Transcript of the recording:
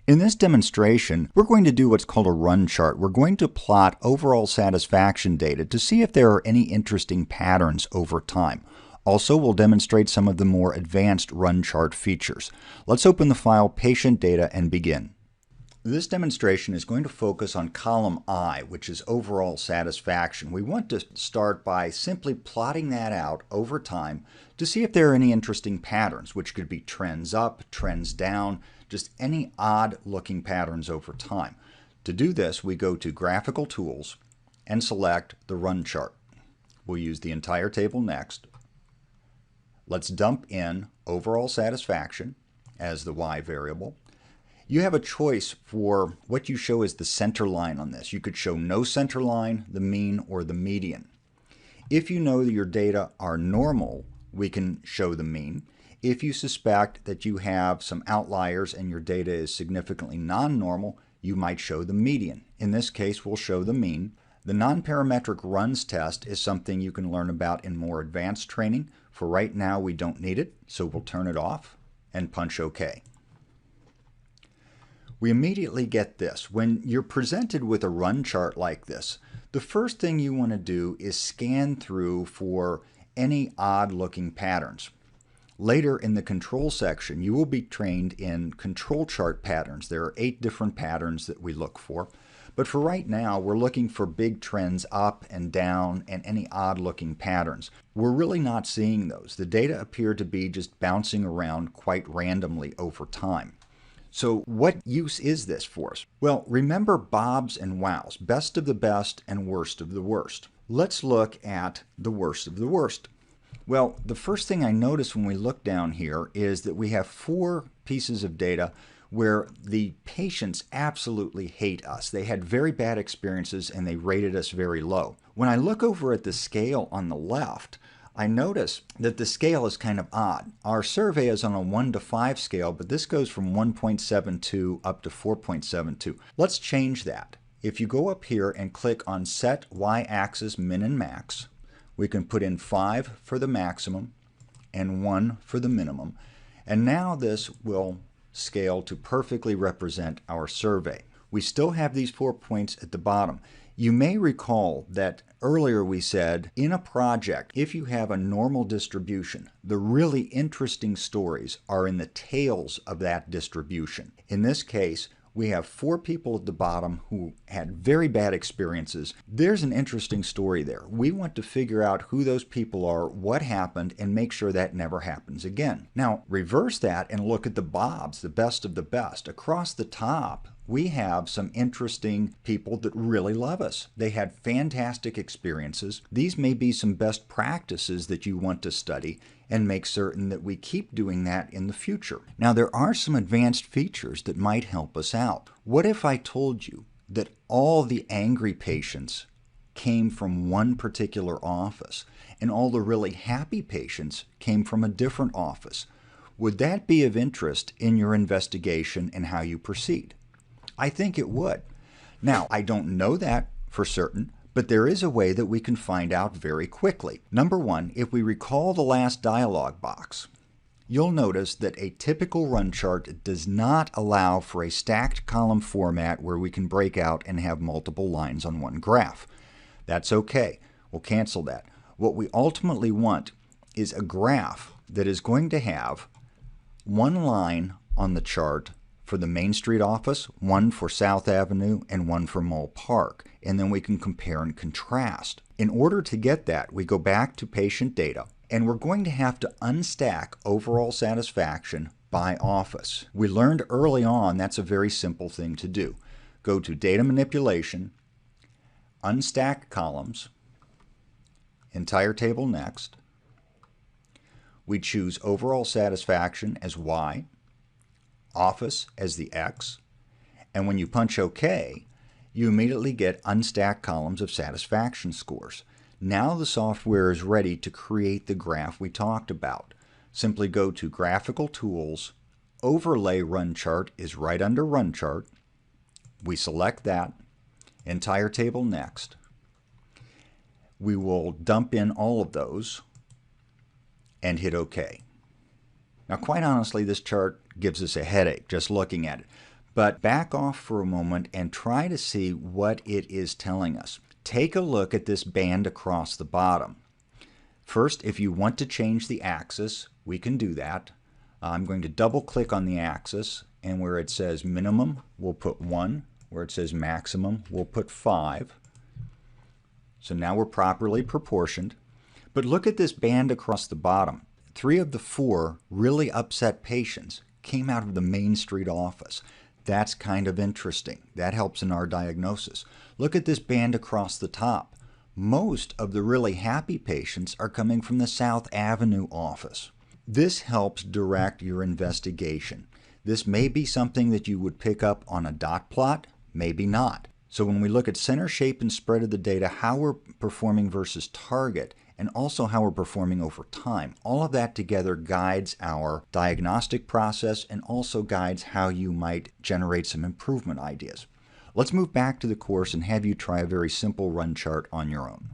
In this demonstration, we're going to do what's called a run chart. We're going to plot overall satisfaction data to see if there are any interesting patterns over time. Also, we'll demonstrate some of the more advanced run chart features. Let's open the file Patient Data and begin. This demonstration is going to focus on column I, which is overall satisfaction. We want to start by simply plotting that out over time to see if there are any interesting patterns, which could be trends up, trends down, just any odd-looking patterns over time. To do this, we go to Graphical Tools and select the Run Chart. We'll use the entire table next. Let's dump in overall satisfaction as the Y variable. You have a choice for what you show as the center line on this. You could show no center line, the mean, or the median. If you know that your data are normal, we can show the mean. If you suspect that you have some outliers and your data is significantly non-normal, you might show the median. In this case, we'll show the mean. The nonparametric runs test is something you can learn about in more advanced training. For right now, we don't need it, so we'll turn it off and punch OK. We immediately get this. When you're presented with a run chart like this, the first thing you want to do is scan through for any odd-looking patterns. Later in the control section, you will be trained in control chart patterns. There are 8 different patterns that we look for. But for right now, we're looking for big trends up and down and any odd-looking patterns. We're really not seeing those. The data appear to be just bouncing around quite randomly over time. So what use is this for us? Well, remember Bobs and wows, best of the best and worst of the worst. Let's look at the worst of the worst. Well, the first thing I notice when we look down here is that we have 4 pieces of data where the patients absolutely hate us. They had very bad experiences and they rated us very low. When I look over at the scale on the left, I notice that the scale is kind of odd. Our survey is on a 1 to 5 scale, but this goes from 1.72 up to 4.72. Let's change that. If you go up here and click on Set Y-axis Min and Max, we can put in 5 for the maximum and 1 for the minimum. And now this will scale to perfectly represent our survey. We still have these 4 points at the bottom. You may recall that earlier we said in a project, if you have a normal distribution, the really interesting stories are in the tails of that distribution. In this case, we have 4 people at the bottom who had very bad experiences. There's an interesting story there. We want to figure out who those people are, what happened, and make sure that never happens again. Now, reverse that and look at the Bobs, the best of the best. Across the top, we have some interesting people that really love us. They had fantastic experiences. These may be some best practices that you want to study and make certain that we keep doing that in the future. Now, there are some advanced features that might help us out. What if I told you that all the angry patients came from one particular office and all the really happy patients came from a different office? Would that be of interest in your investigation and how you proceed? I think it would. Now, I don't know that for certain, but there is a way that we can find out very quickly. Number 1, if we recall the last dialog box, you'll notice that a typical run chart does not allow for a stacked column format where we can break out and have multiple lines on one graph. That's okay. We'll cancel that. What we ultimately want is a graph that is going to have one line on the chart for the Main Street office, 1 for South Avenue, and 1 for Mall Park. And then we can compare and contrast. In order to get that, we go back to patient data, and we're going to have to unstack overall satisfaction by office. We learned early on that's a very simple thing to do. Go to Data Manipulation, Unstack Columns, Entire Table next. We choose Overall Satisfaction as Y, Office as the X, and when you punch OK, you immediately get unstacked columns of satisfaction scores. Now the software is ready to create the graph we talked about. Simply go to Graphical Tools, Overlay Run Chart is right under Run Chart. We select that, Entire Table next. We will dump in all of those and hit OK. Now, quite honestly, this chart gives us a headache just looking at it. But back off for a moment and try to see what it is telling us. Take a look at this band across the bottom. First, if you want to change the axis, we can do that. I'm going to double click on the axis, and where it says minimum, we'll put 1. Where it says maximum, we'll put 5. So now we're properly proportioned. But look at this band across the bottom. 3 of the 4 really upset patients came out of the Main Street office. That's kind of interesting. That helps in our diagnosis. Look at this band across the top. Most of the really happy patients are coming from the South Avenue office. This helps direct your investigation. This may be something that you would pick up on a dot plot, maybe not. So when we look at center shape and spread of the data, how we're performing versus target, and also how we're performing over time, all of that together guides our diagnostic process and also guides how you might generate some improvement ideas. Let's move back to the course and have you try a very simple run chart on your own.